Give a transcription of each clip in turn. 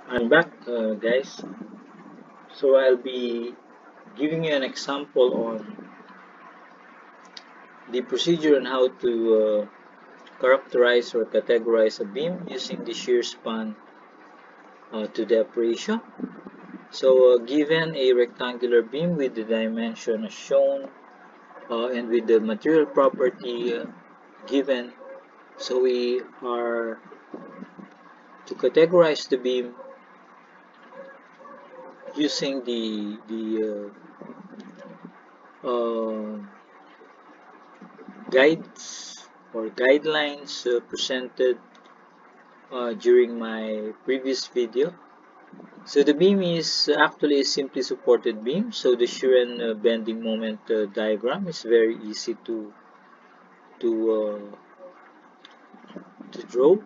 I'm back, guys. So I'll be giving you an example on the procedure on how to characterize or categorize a beam using the shear span to depth ratio. So given a rectangular beam with the dimension as shown and with the material property given, so we are to categorize the beam using the guides or guidelines presented during my previous video. So the beam is actually a simply supported beam. So the shear and bending moment diagram is very easy to draw.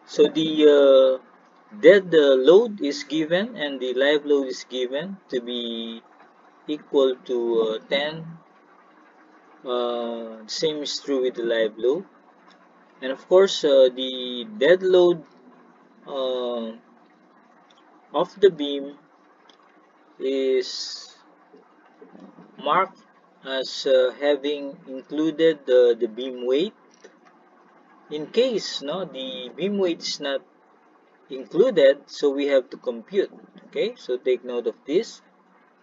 So the dead load is given and the live load is given to be equal to 10. Same is true with the live load. And of course, the dead load uh, of the beam is marked as having included the beam weight. In case the beam weight is not included, so we have to compute. Okay, so take note of this.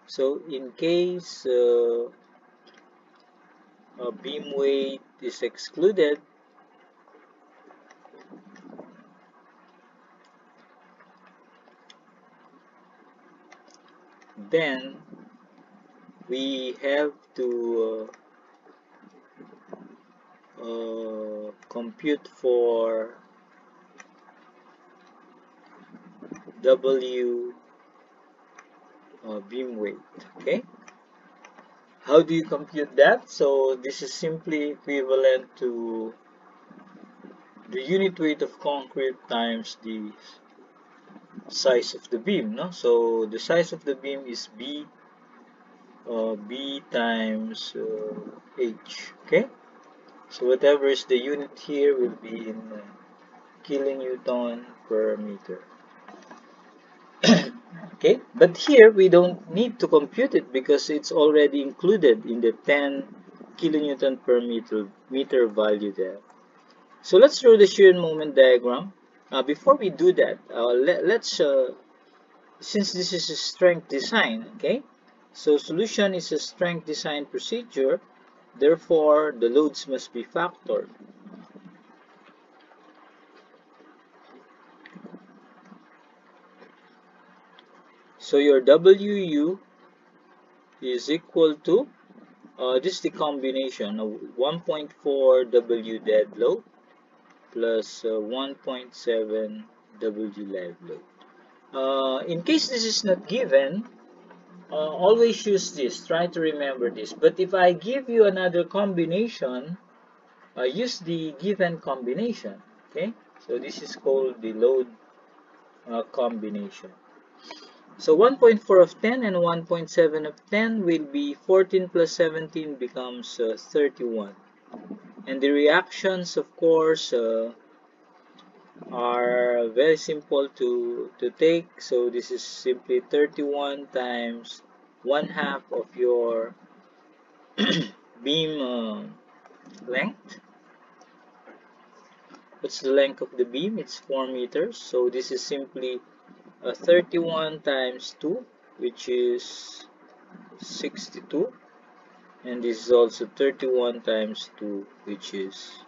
So in case beam weight is excluded, then we have to compute for W beam weight. Okay, how do you compute that? So this is simply equivalent to the unit weight of concrete times the size of the beam. So the size of the beam is B times H. Okay, so whatever is the unit here will be in kilonewton per meter. Okay, but here we don't need to compute it because it's already included in the 10 kilonewton per meter value there. So let's draw the shear moment diagram. Before we do that, let's since this is a strength design, okay, so solution is a strength design procedure, therefore the loads must be factored. So your WU is equal to this is the combination of 1.4 W dead load plus 1.7 W live load. In case this is not given, always use this. Try to remember this. But if I give you another combination, use the given combination. Okay, so this is called the load combination. So 1.4 of 10 and 1.7 of 10 will be 14 plus 17 becomes 31. And the reactions, of course, are very simple to take. So this is simply 31 times 1/2 of your beam length. What's the length of the beam? It's 4 meters. So this is simply 31 times 2, which is 62. And this is also 31 times 2, which is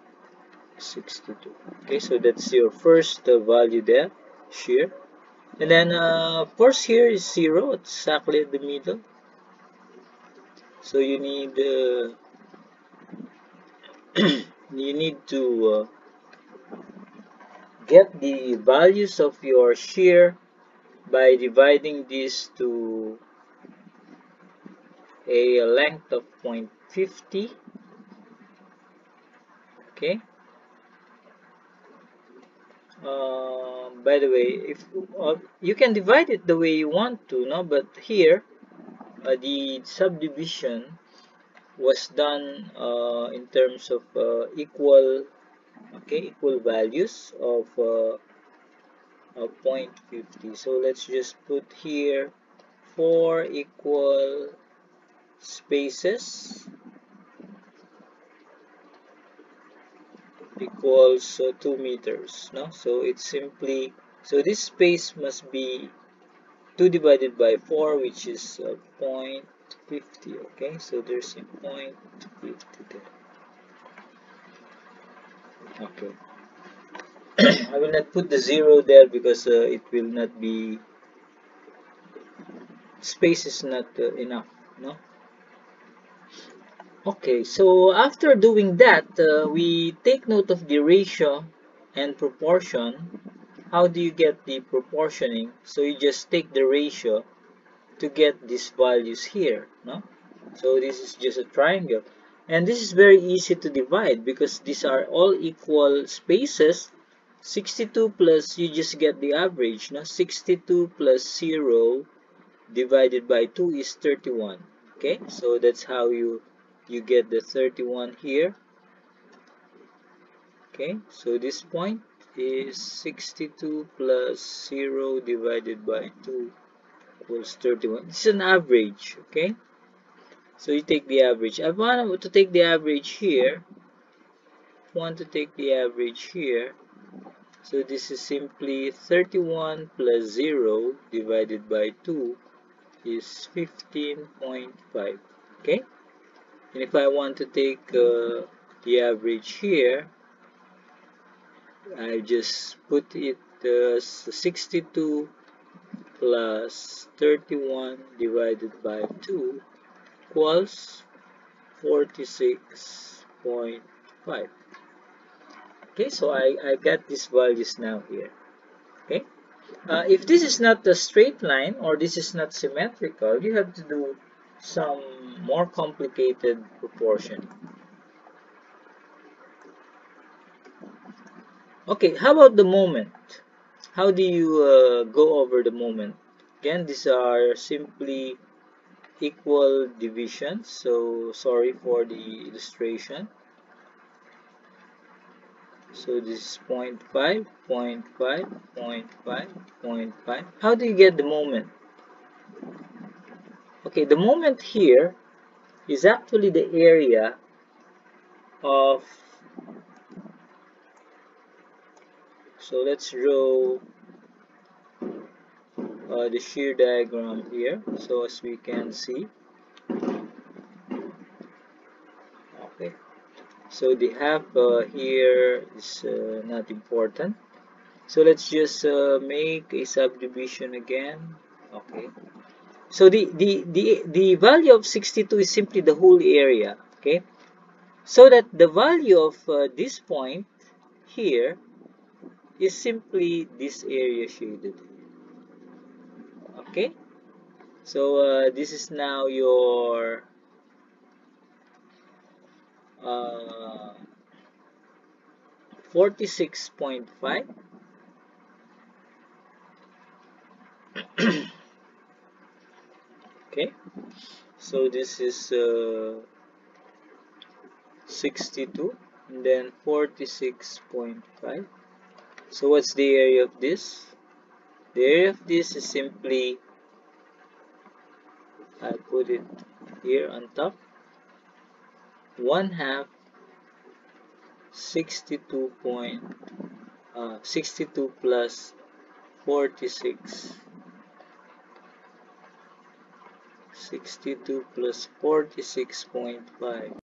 62. Okay, so that's your first value there, shear. And then of course here is 0, it's exactly at the middle. So you need to get the values of your shear by dividing this to a length of 0.50. Okay. By the way, if you can divide it the way you want to, no? But here the subdivision was done in terms of equal values of 0.50. So let's just put here 4 equal spaces equals 2 meters. No, so it's simply, so this space must be 2 divided by 4, which is 0.50. Okay, so there's a 0.50 there. Okay. I will not put the 0 there because it will not be, space is not enough, no? Okay, so after doing that, we take note of the ratio and proportion. How do you get the proportioning? So you just take the ratio to get these values here, no? So this is just a triangle. And this is very easy to divide because these are all equal spaces. 62 plus, you just get the average, no? 62 plus 0 divided by 2 is 31. Okay, so that's how you get the 31 here. Okay, so this point is 62 plus 0 divided by 2 equals 31. This is an average. Okay, so you take the average. I want to take the average here. So this is simply 31 plus 0 divided by 2 is 15.5. Okay, and if I want to take the average here, I just put it as 62 plus 31 divided by 2 equals 46.5. Okay, so I got these values now here. Okay, if this is not a straight line or this is not symmetrical, you have to do some more complicated proportioning. Okay, how about the moment? How do you go over the moment? Again, these are simply equal divisions, so sorry for the illustration. So this is 0.5, 0.5, 0.5, 0.5. How do you get the moment? Okay, the moment here is actually the area of, so let's draw the shear diagram here, so as we can see. Okay, so the half here is not important, so let's just make a subdivision again. Okay, so the value of 62 is simply the whole area. Okay, so that the value of this point here is simply this area shaded. Okay, so this is now your 46.5. Okay, so this is 62 and then 46.5. So what's the area of this? The area of this is simply, I put it here on top, 1/2 62 62 plus 46. 62 plus 46.5